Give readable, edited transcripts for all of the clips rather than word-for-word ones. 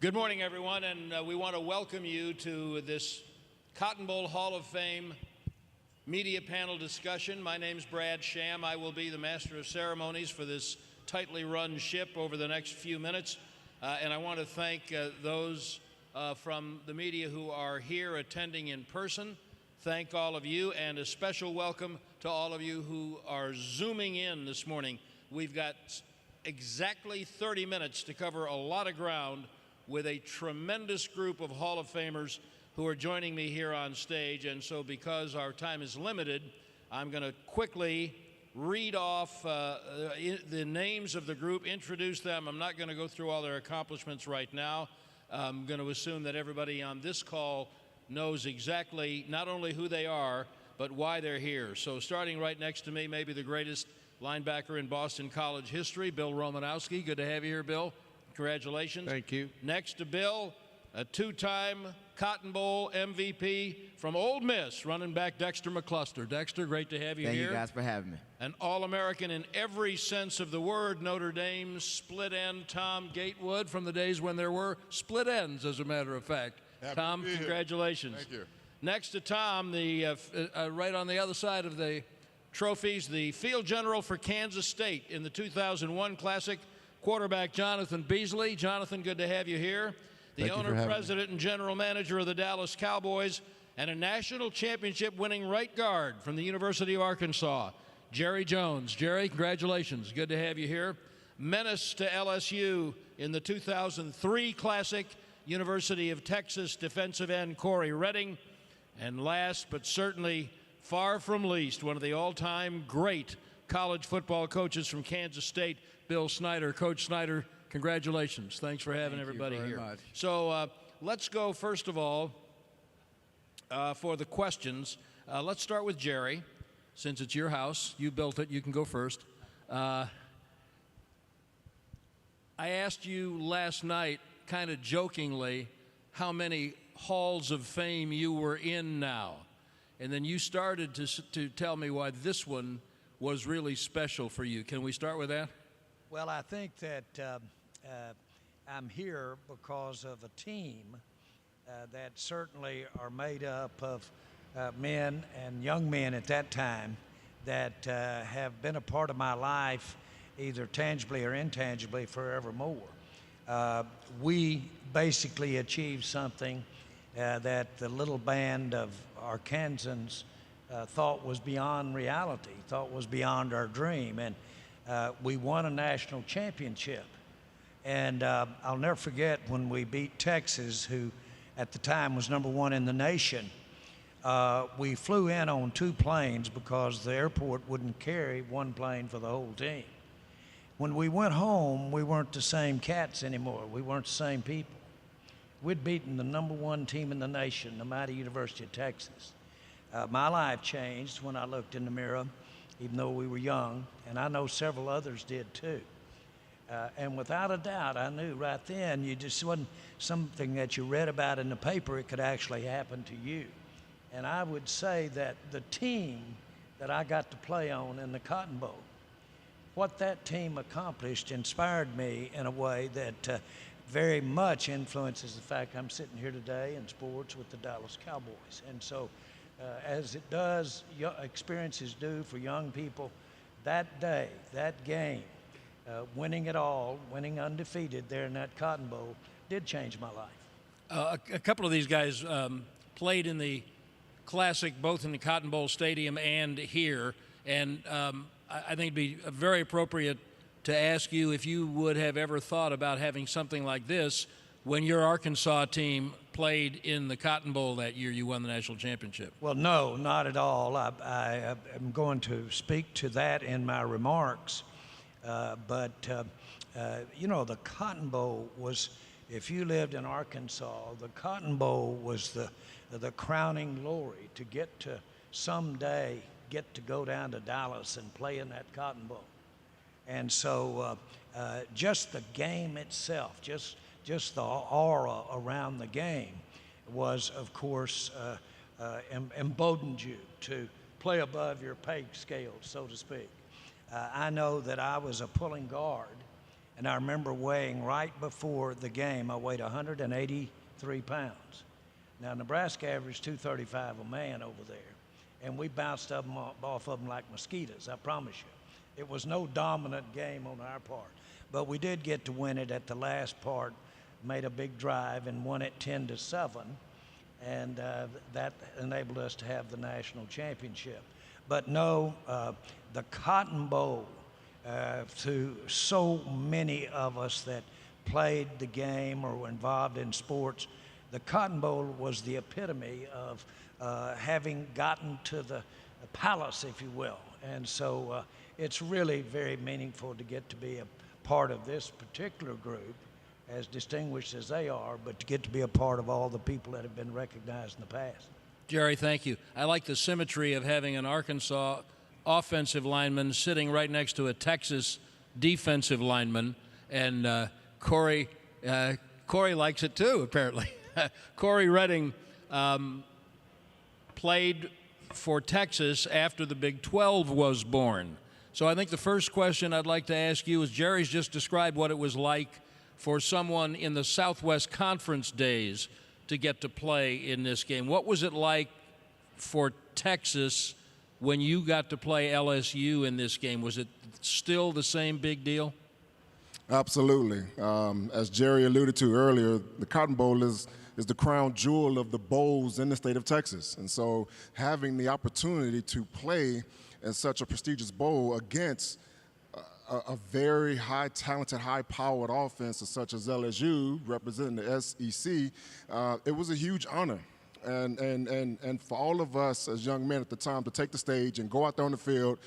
Good morning, everyone, and we want to welcome you to this Cotton Bowl Hall of Fame media panel discussion. My name's Brad Sham. I will be the master of ceremonies for this tightly run ship over the next few minutes, and I want to thank those from the media who are here attending in person. Thank all of you, and a special welcome to all of you who are Zooming in this morning. We've got exactly 30 minutes to cover a lot of ground with a tremendous group of Hall of Famers who are joining me here on stage. And so because our time is limited, I'm going to quickly read off the names of the group, introduce them. I'm not going to go through all their accomplishments right now. I'm going to assume that everybody on this call knows exactly not only who they are, but why they're here. So starting right next to me, maybe the greatest linebacker in Boston College history, Bill Romanowski. Good to have you here, Bill. Congratulations. Thank you. Next to Bill, a two-time Cotton Bowl MVP from Ole Miss, running back Dexter McCluster. Dexter, great to have you here. Thank you guys for having me. An All-American in every sense of the word, Notre Dame split end Tom Gatewood from the days when there were split ends, as a matter of fact. Happy Tom, to be here. congratulations. Thank you. Next to Tom, the right on the other side of the trophies, the field general for Kansas State in the 2001 Classic, quarterback Jonathan Beasley. Jonathan, good to have you here. The owner, president, and general manager of the Dallas Cowboys, and a national championship winning right guard from the University of Arkansas, Jerry Jones. Jerry, congratulations. Good to have you here. Menace to LSU in the 2003 Classic, University of Texas defensive end Corey Redding. And last but certainly far from least, one of the all-time great college football coaches from Kansas State, Bill Snyder. Coach Snyder, congratulations. Thanks for having everybody here. Much. So let's go, first of all, for the questions. Let's start with Jerry. Since it's your house, you built it, you can go first. I asked you last night, kind of jokingly, how many halls of fame you were in now. And then you started to tell me why this one was really special for you. Can we start with that? Well, I think that I'm here because of a team that certainly are made up of men and young men at that time that have been a part of my life, either tangibly or intangibly, forevermore. We basically achieved something that the little band of Arkansans thought was beyond reality, thought was beyond our dream. And we won a national championship. And I'll never forget when we beat Texas, who at the time was #1 in the nation. We flew in on 2 planes because the airport wouldn't carry 1 plane for the whole team. When we went home, we weren't the same cats anymore. We weren't the same people. We'd beaten the #1 team in the nation, the mighty University of Texas. My life changed when I looked in the mirror, even though we were young, and I know several others did too. And without a doubt, I knew right then you just wasn't something that you read about in the paper, it could actually happen to you. And I would say that the team that I got to play on in the Cotton Bowl, what that team accomplished inspired me in a way that very much influences the fact I'm sitting here today in sports with the Dallas Cowboys. And so, as it does, experiences do for young people, that day, that game, winning it all, winning undefeated there in that Cotton Bowl, did change my life. A couple of these guys played in the Classic, both in the Cotton Bowl Stadium and here, and I think it'd be very appropriate to ask you if you would have ever thought about having something like this when your Arkansas team played in the Cotton Bowl that year you won the national championship. Well, no, not at all. I am going to speak to that in my remarks. But you know, the Cotton Bowl was, if you lived in Arkansas, the Cotton Bowl was the crowning glory to get to someday get to go down to Dallas and play in that Cotton Bowl. And so just the game itself, just the aura around the game was, of course, emboldened you to play above your pay scale, so to speak. I know that I was a pulling guard, And I remember weighing right before the game, I weighed 183 pounds. Now, Nebraska averaged 235 a man over there, and we bounced off of them like mosquitoes, I promise you. It was no dominant game on our part, but we did get to win it at the last part, made a big drive and won it 10-7, and that enabled us to have the national championship. But no, the Cotton Bowl, to so many of us that played the game or were involved in sports, the Cotton Bowl was the epitome of having gotten to the palace, if you will. And so it's really very meaningful to get to be a part of this particular group, as distinguished as they are, but to get to be a part of all the people that have been recognized in the past. Jerry, thank you. I like the symmetry of having an Arkansas offensive lineman sitting right next to a Texas defensive lineman, and Corey likes it too, apparently. Corey Redding played for Texas after the Big 12 was born. So I think the first question I'd like to ask you is, Jerry's just described what it was like for someone in the Southwest Conference days to get to play in this game. What was it like for Texas when you got to play LSU in this game? Was it still the same big deal? Absolutely. As Jerry alluded to earlier, the Cotton Bowl is the crown jewel of the bowls in the state of Texas. And so having the opportunity to play in such a prestigious bowl against a very high talented, high-powered offense such as LSU, representing the SEC, it was a huge honor. And for all of us as young men at the time to take the stage and go out there on the field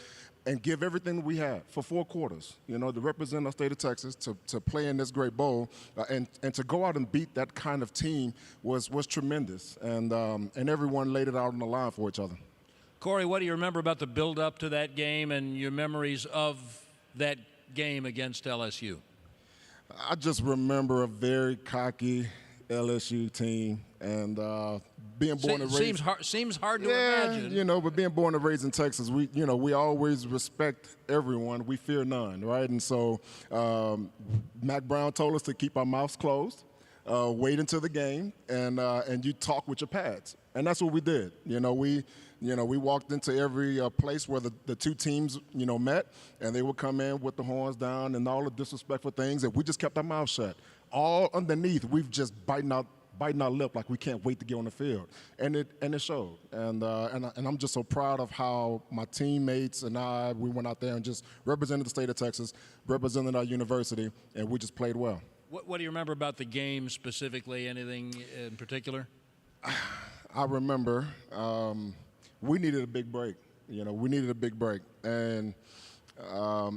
and give everything we had for 4 quarters, you know, to represent our state of Texas, to play in this great bowl, and to go out and beat that kind of team was tremendous. And everyone laid it out on the line for each other. Corey, what do you remember about the build-up to that game and your memories of that game against LSU? I just remember a very cocky LSU team, and being born and raised. Seems hard to imagine. imagine. But being born and raised in Texas, we always respect everyone. We fear none, right? And so Mac Brown told us to keep our mouths closed, wait until the game, and you talk with your pads, and that's what we did. We walked into every place where the two teams, met, and they would come in with the horns down and all the disrespectful things, and we just kept our mouths shut. All underneath, we've just biting our lip like we can't wait to get on the field, and it showed. And I'm just so proud of how my teammates and we went out there and just represented the state of Texas, represented our university, and we just played well. What do you remember about the game specifically? Anything in particular? I remember we needed a big break. We needed a big break, and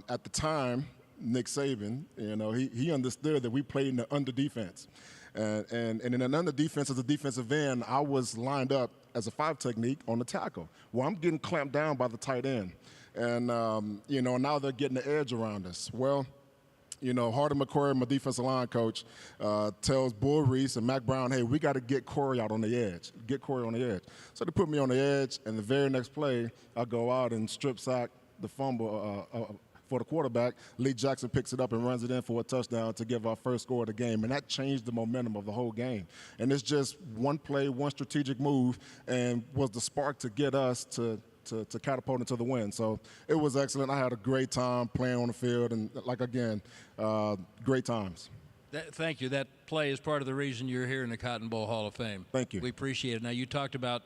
at the time, Nick Saban, he understood that we played in the under defense. And in an under defense, as a defensive end, I was lined up as a 5 technique on the tackle. Well, I'm getting clamped down by the tight end. And, now they're getting the edge around us. Well, Hardin McCoy, my defensive line coach, tells Bull Reese and Mac Brown, hey, we got to get Corey out on the edge. Get Corey on the edge. So they put me on the edge, and the very next play, I go out and strip sack the fumble for the quarterback. Lee Jackson picks it up and runs it in for a touchdown to give our first score of the game, and that changed the momentum of the whole game. And it's just one play, one strategic move, and was the spark to get us to catapult into the win. So it was excellent. I had a great time playing on the field, and great times. Thank you. That play is part of the reason you're here in the Cotton Bowl Hall of Fame. Thank you. We appreciate it. Now, you talked about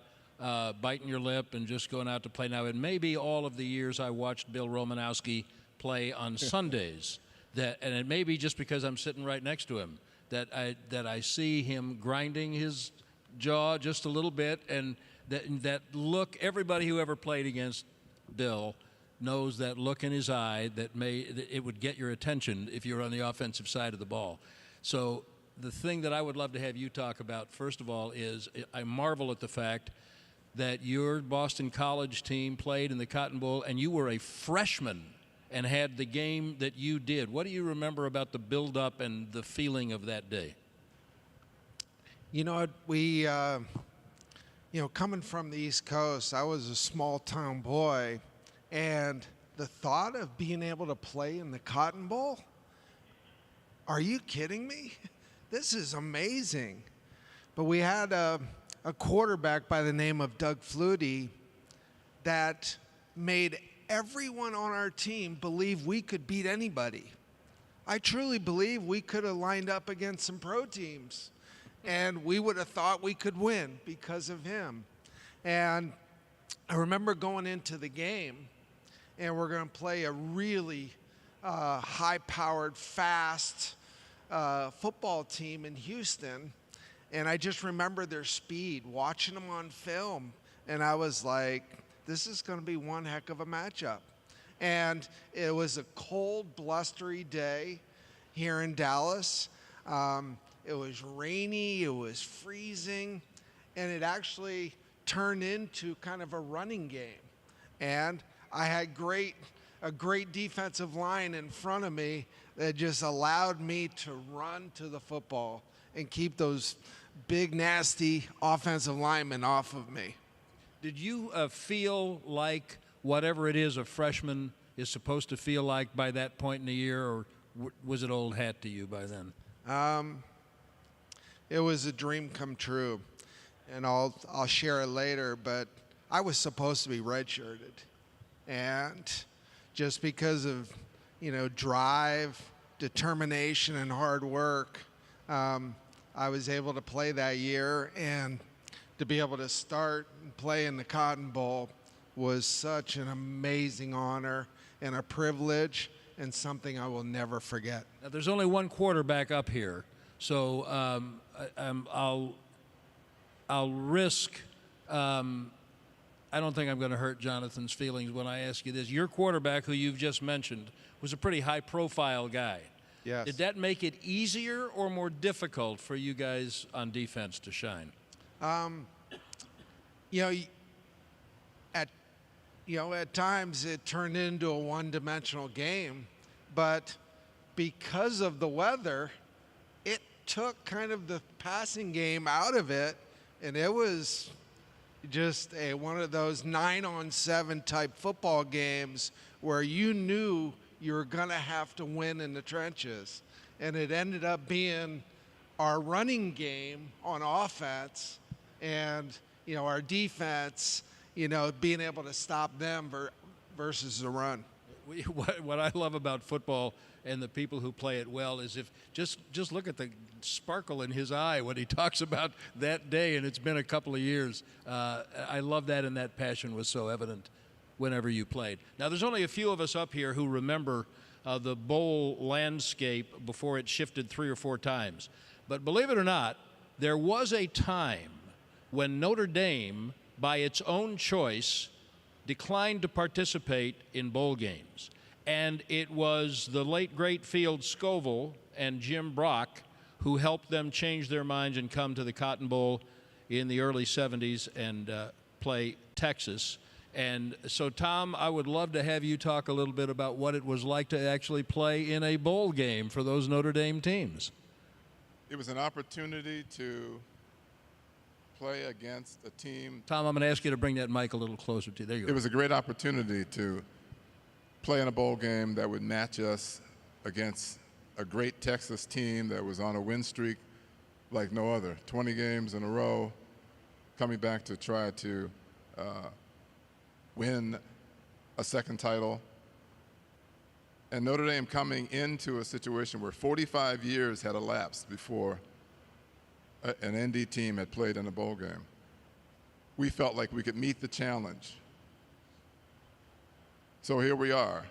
biting your lip and just going out to play. Now, it may be all of the years I watched Bill Romanowski play on Sundays, and it may be just because I'm sitting right next to him that I see him grinding his jaw just a little bit, and that look. Everybody who ever played against Bill knows that look in his eye that it would get your attention if you're on the offensive side of the ball. So the thing that I would love to have you talk about, first of all, is I marvel at the fact that your Boston College team played in the Cotton Bowl and you were a freshman and had the game that you did. What do you remember about the build-up and the feeling of that day? We coming from the East Coast, I was a small-town boy, and the thought of being able to play in the Cotton Bowl are you kidding me? This is amazing. But we had a quarterback by the name of Doug Flutie that made everyone on our team believe we could beat anybody. I truly believe we could have lined up against some pro teams, and we would have thought we could win because of him. And I remember going into the game, and we're going to play a really high-powered, fast football team in Houston. And I just remember their speed, watching them on film. And I was like, this is going to be one heck of a matchup. And it was a cold, blustery day here in Dallas. It was rainy, it was freezing, and it actually turned into kind of a running game. And I had a great defensive line in front of me that just allowed me to run to the football and keep those big, nasty offensive linemen off of me. Did you feel like whatever it is a freshman is supposed to feel like by that point in the year, or was it old hat to you by then? It was a dream come true, and I'll share it later, but I was supposed to be redshirted. And just because of, drive, determination, and hard work, I was able to play that year, and to be able to start and play in the Cotton Bowl was such an amazing honor and a privilege and something I will never forget. Now, there's only one quarterback up here, so I'll risk. I don't think I'm going to hurt Jonathan's feelings when I ask you this. Your quarterback, who you've just mentioned, was a pretty high-profile guy. Yes. Did that make it easier or more difficult for you guys on defense to shine? At times it turned into a one-dimensional game, but because of the weather, it took kind of the passing game out of it, and it was just one of those 9-on-7 type football games where you knew you were going to have to win in the trenches. And it ended up being our running game on offense and, our defense, being able to stop them versus the run. What I love about football and the people who play it well is if just look at the sparkle in his eye when he talks about that day, and it's been a couple of years. I love that, and that passion was so evident whenever you played. Now, there's only a few of us up here who remember the bowl landscape before it shifted 3 or 4 times. But believe it or not, there was a time when Notre Dame, by its own choice, declined to participate in bowl games. And it was the late, great Field Scoville and Jim Brock who helped them change their minds and come to the Cotton Bowl in the early 70s and play Texas. And so, Tom, I would love to have you talk a little bit about what it was like to actually play in a bowl game for those Notre Dame teams. It was an opportunity to play against a team. Tom, I'm going to ask you to bring that mic a little closer to you. There you go. It was a great opportunity to play in a bowl game that would match us against a great Texas team that was on a win streak like no other. 20 games in a row, coming back to try to win a second title. And Notre Dame coming into a situation where 45 years had elapsed before an ND team had played in a bowl game. We felt like we could meet the challenge. So here we are.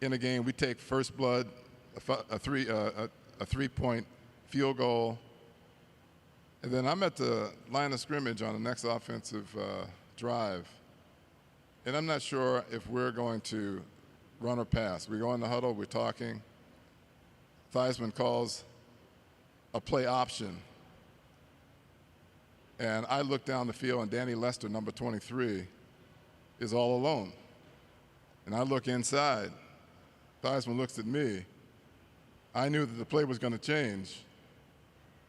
In a game, we take first blood, a 3-point field goal, and then I'm at the line of scrimmage on the next offensive drive, and I'm not sure if we're going to run or pass. We go in the huddle, we're talking. Theismann calls a play option. And I look down the field, and Danny Lester, number 23, is all alone. And I look inside. Theismann looks at me. I knew that the play was going to change,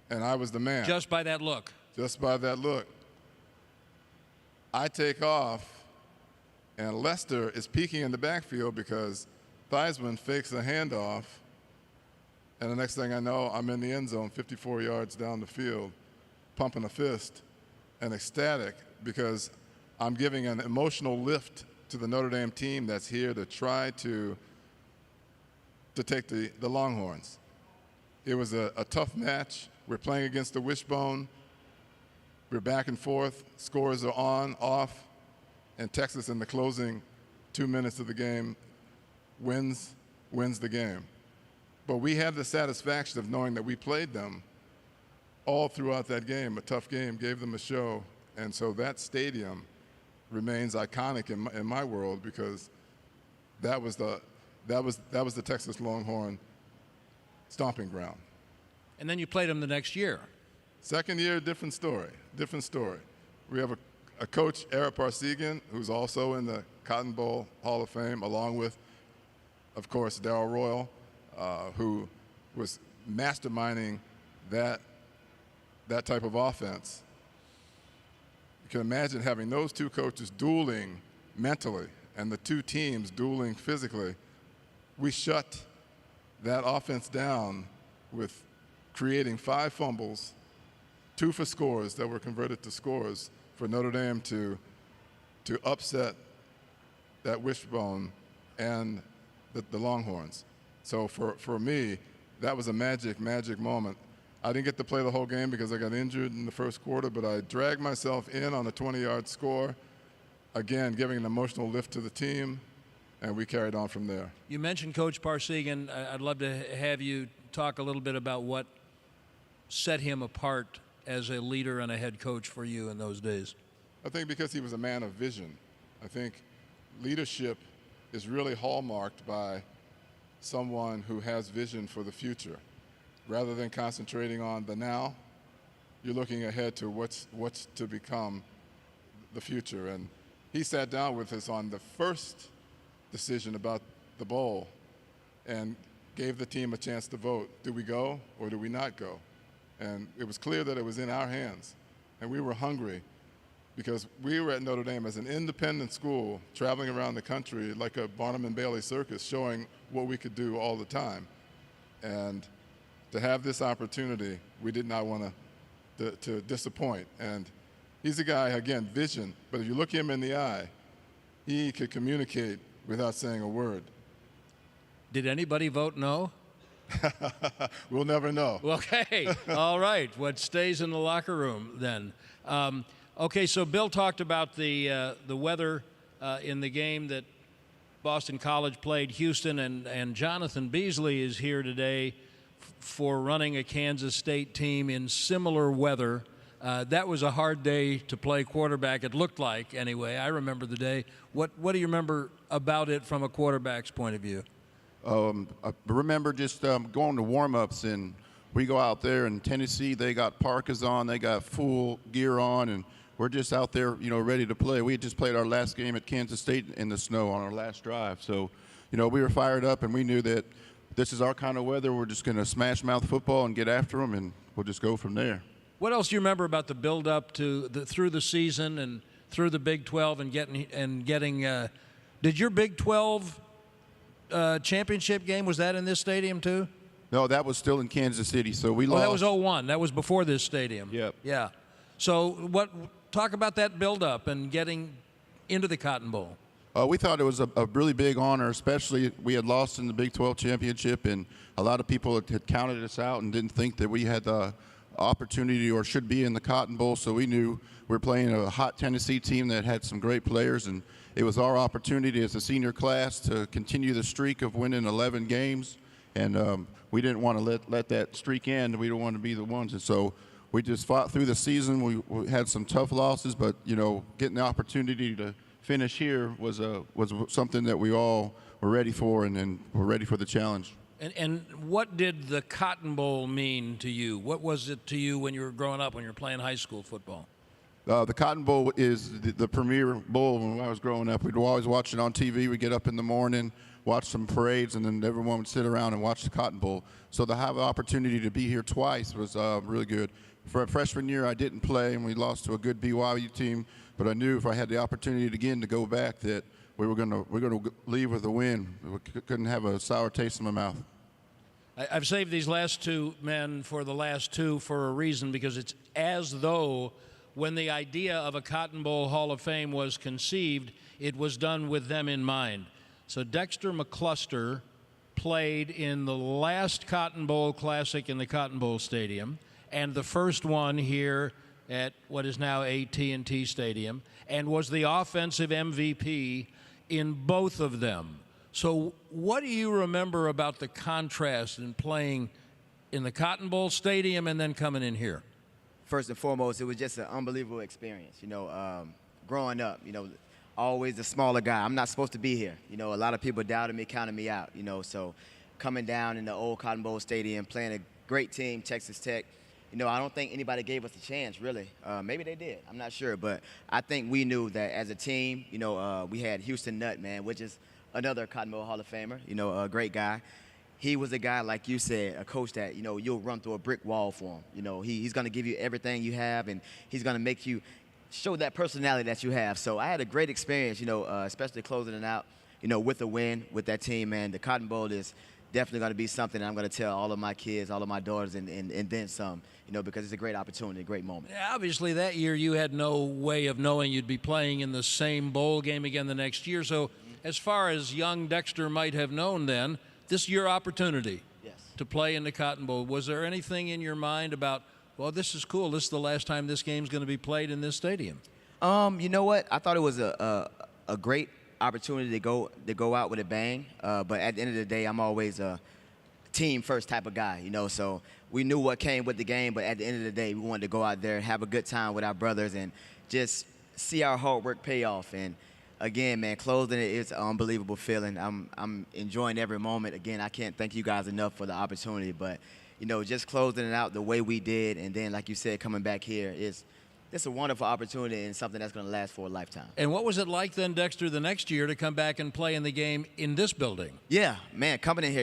and I was the man. Just by that look. Just by that look. I take off, and Lester is peeking in the backfield because Theismann fakes a handoff And the next thing I know, I'm in the end zone 54 yards down the field, pumping a fist and ecstatic because I'm giving an emotional lift to the Notre Dame team that's here to try to take the Longhorns. It was a tough match. We're playing against the wishbone. We're back and forth. Scores are on, off, and Texas in the closing 2 minutes of the game wins the game. But we had the satisfaction of knowing that we played them all throughout that game, a tough game, gave them a show. And so that stadium remains iconic in my world because that was the Texas Longhorn stomping ground. And then you played them the next year. Second year, different story. We have a coach, Ara Parseghian, who's also in the Cotton Bowl Hall of Fame, along with, of course, Darrell Royal, who was masterminding that type of offense. You can imagine having those two coaches dueling mentally and the two teams dueling physically. We shut that offense down with creating 5 fumbles, 2 for scores that were converted to scores for Notre Dame to upset that wishbone and the Longhorns. So for me, that was a magic moment. I didn't get to play the whole game because I got injured in the first quarter, but I dragged myself in on a 20-yard score, again, giving an emotional lift to the team, and we carried on from there. You mentioned Coach Parseghian. I'd love to have you talk a little bit about what set him apart as a leader and a head coach for you in those days. I think because he was a man of vision. I think leadership is really hallmarked by someone who has vision for the future. Rather than concentrating on the now, you're looking ahead to what's to become the future. And he sat down with us on the first decision about the bowl and gave the team a chance to vote. Do we go or do we not go? And it was clear that it was in our hands. And we were hungry because we were at Notre Dame as an independent school traveling around the country like a Barnum and Bailey circus, showing what we could do all the time. And to have this opportunity, we did not want to disappoint. And he's a guy, again, vision, but if you look him in the eye, he could communicate without saying a word. Did anybody vote no? We'll never know. Okay, all right. What stays in the locker room then? Okay, so Bill talked about the weather in the game that Boston College played Houston, and Jonathan Beasley is here today for running a Kansas State team in similar weather. That was a hard day to play quarterback, it looked like anyway. I remember the day. What do you remember about it from a quarterback's point of view? I remember just going to warm-ups, and we go out there in Tennessee. They got parkas on, they got full gear on, and we're just out there, ready to play. We had just played our last game at Kansas State in the snow on our last drive. So, we were fired up, and we knew that this is our kind of weather. We're just going to smash mouth football and get after them, and we'll just go from there. What else do you remember about the build-up to through the season and through the Big 12 and getting? Did your Big 12 championship game, was that in this stadium too? No, that was still in Kansas City. So we lost. That was 01. That was before this stadium. Yep. Yeah. So talk about that build-up and getting into the Cotton Bowl. We thought it was a really big honor, especially we had lost in the Big 12 championship, and a lot of people had counted us out and didn't think that we had the opportunity or should be in the Cotton Bowl. So we knew we were playing a hot Tennessee team that had some great players, and it was our opportunity as a senior class to continue the streak of winning 11 games. And we didn't want to let that streak end. We didn't want to be the ones. And so we just fought through the season. We had some tough losses, but, getting the opportunity to finish here was something that we all were ready for, and we're ready for the challenge. And what did the Cotton Bowl mean to you? What was it to you when you were growing up, when you were playing high school football? The Cotton Bowl is the premier bowl. When I was growing up, we'd always watch it on TV. We'd get up in the morning, watch some parades, and then everyone would sit around and watch the Cotton Bowl. So to have the opportunity to be here twice was really good. For a freshman year, I didn't play, and we lost to a good BYU team. But I knew if I had the opportunity again to go back, that we're going to leave with a win. We couldn't have a sour taste in my mouth. I've saved these last two men for the last two for a reason, because it's as though when the idea of a Cotton Bowl Hall of Fame was conceived, it was done with them in mind. So Dexter McCluster played in the last Cotton Bowl Classic in the Cotton Bowl Stadium, and the first one here at what is now AT&T Stadium, and was the offensive MVP in both of them. So what do you remember about the contrast in playing in the Cotton Bowl Stadium and then coming in here? First and foremost, it was just an unbelievable experience. Growing up, always the smaller guy. I'm not supposed to be here. A lot of people doubted me, counted me out. So coming down in the old Cotton Bowl Stadium, playing a great team, Texas Tech. I don't think anybody gave us a chance, really. Maybe they did. I'm not sure. But I think we knew that as a team, we had Houston Nutt, man, which is another Cotton Bowl Hall of Famer, a great guy. He was a guy, like you said, a coach that, you'll run through a brick wall for him. He's going to give you everything you have, and he's going to make you show that personality that you have. So I had a great experience, especially closing it out, with a win with that team, man. The Cotton Bowl is definitely going to be something I'm going to tell all of my kids, all of my daughters, and then some, because it's a great opportunity, a great moment. Yeah, obviously, that year you had no way of knowing you'd be playing in the same bowl game again the next year. So as far as young Dexter might have known then, this is your opportunity to play in the Cotton Bowl. Was there anything in your mind about, well, this is cool, this is the last time this game's going to be played in this stadium? You know what? I thought it was a great opportunity to go out with a bang. But at the end of the day, I'm always a team first type of guy, So we knew what came with the game, but at the end of the day, we wanted to go out there, have a good time with our brothers, and just see our hard work pay off. And again, man, closing it is an unbelievable feeling. I'm enjoying every moment. Again, I can't thank you guys enough for the opportunity, but just closing it out the way we did, and then, like you said, coming back here is. It's a wonderful opportunity and something that's going to last for a lifetime. And what was it like then, Dexter, the next year to come back and play in the game in this building? Yeah, man, coming in here,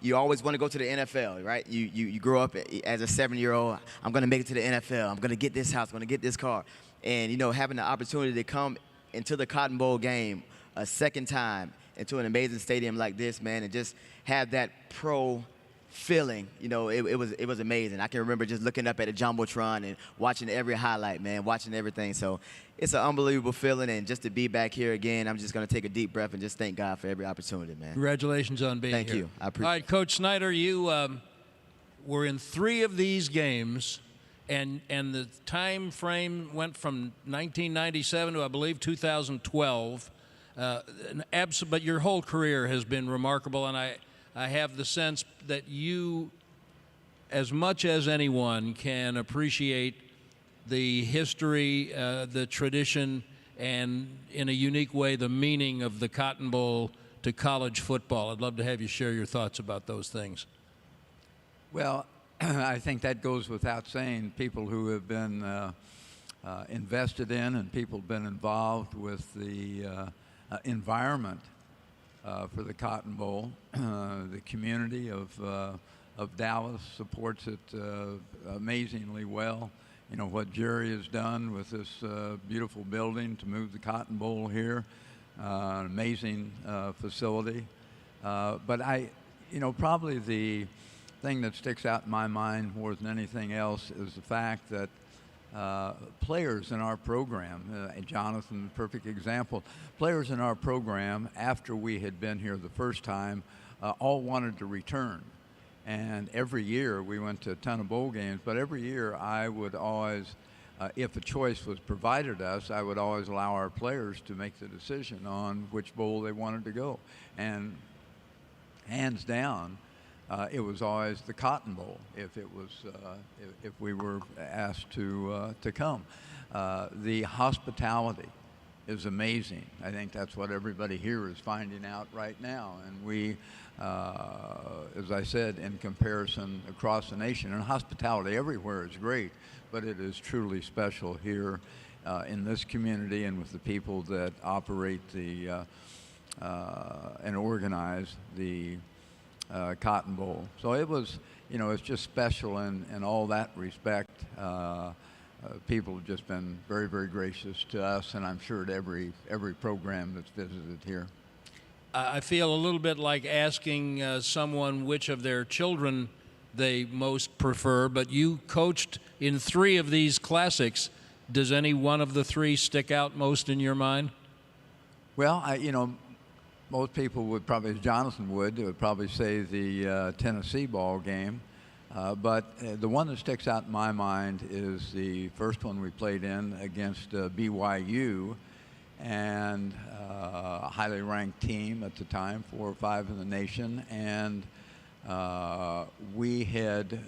you always want to go to the NFL, right? You grow up as a 7-year-old. I'm going to make it to the NFL. I'm going to get this house. I'm going to get this car. And, having the opportunity to come into the Cotton Bowl game a second time into an amazing stadium like this, man, and just have that pro feeling, it was amazing. I can remember just looking up at the Jumbotron and watching every highlight, man, watching everything. So it's an unbelievable feeling, and just to be back here again, I'm just going to take a deep breath and just thank God for every opportunity, man. Congratulations on being here. Thank you. I appreciate it. All right, Coach Snyder, you were in 3 of these games, and the time frame went from 1997 to, I believe, 2012. But your whole career has been remarkable, and I have the sense that you, as much as anyone, can appreciate the history, the tradition, and in a unique way, the meaning of the Cotton Bowl to college football. I'd love to have you share your thoughts about those things. Well, I think that goes without saying. People who have been invested in, and people have been involved with the environment for the Cotton Bowl. The community of Dallas supports it amazingly well. What Jerry has done with this beautiful building to move the Cotton Bowl here, an amazing facility. But probably the thing that sticks out in my mind more than anything else is the fact that players in our program, Jonathan, the perfect example, players in our program, after we had been here the first time, all wanted to return. And every year, we went to a ton of bowl games, but every year I would always, if a choice was provided us, I would always allow our players to make the decision on which bowl they wanted to go. And hands down, it was always the Cotton Bowl if it was if we were asked to come. The hospitality is amazing. I think that's what everybody here is finding out right now. And we, as I said, in comparison across the nation, and hospitality everywhere is great, but it is truly special here in this community and with the people that operate the and organize the Cotton Bowl. So it was, it's just special in all that respect. People have just been very, very gracious to us, and I'm sure to every program that's visited here. I feel a little bit like asking someone which of their children they most prefer, but you coached in 3 of these classics. Does any one of the 3 stick out most in your mind? Well, most people would probably, as Jonathan would probably say the Tennessee ball game. But the one that sticks out in my mind is the first one we played in against BYU, and a highly ranked team at the time, 4 or 5 in the nation. And we had,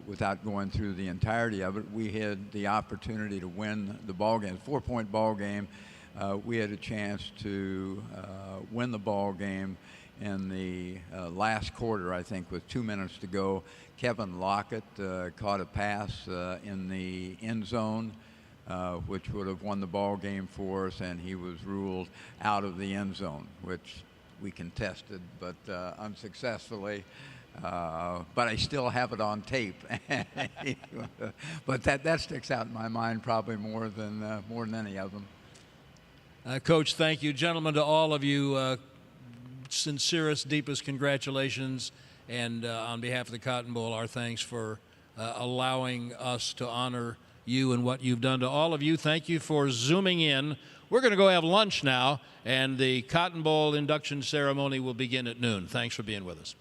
without going through the entirety of it, we had the opportunity to win the ball game. 4-point ball game. We had a chance to win the ball game in the last quarter, I think, with 2 minutes to go. Kevin Lockett caught a pass in the end zone, which would have won the ball game for us, and he was ruled out of the end zone, which we contested, but unsuccessfully. But I still have it on tape. But that sticks out in my mind probably more than any of them. Coach, thank you. Gentlemen, to all of you, sincerest, deepest congratulations. And on behalf of the Cotton Bowl, our thanks for allowing us to honor you and what you've done. To all of you, thank you for Zooming in. We're going to go have lunch now, and the Cotton Bowl induction ceremony will begin at noon. Thanks for being with us.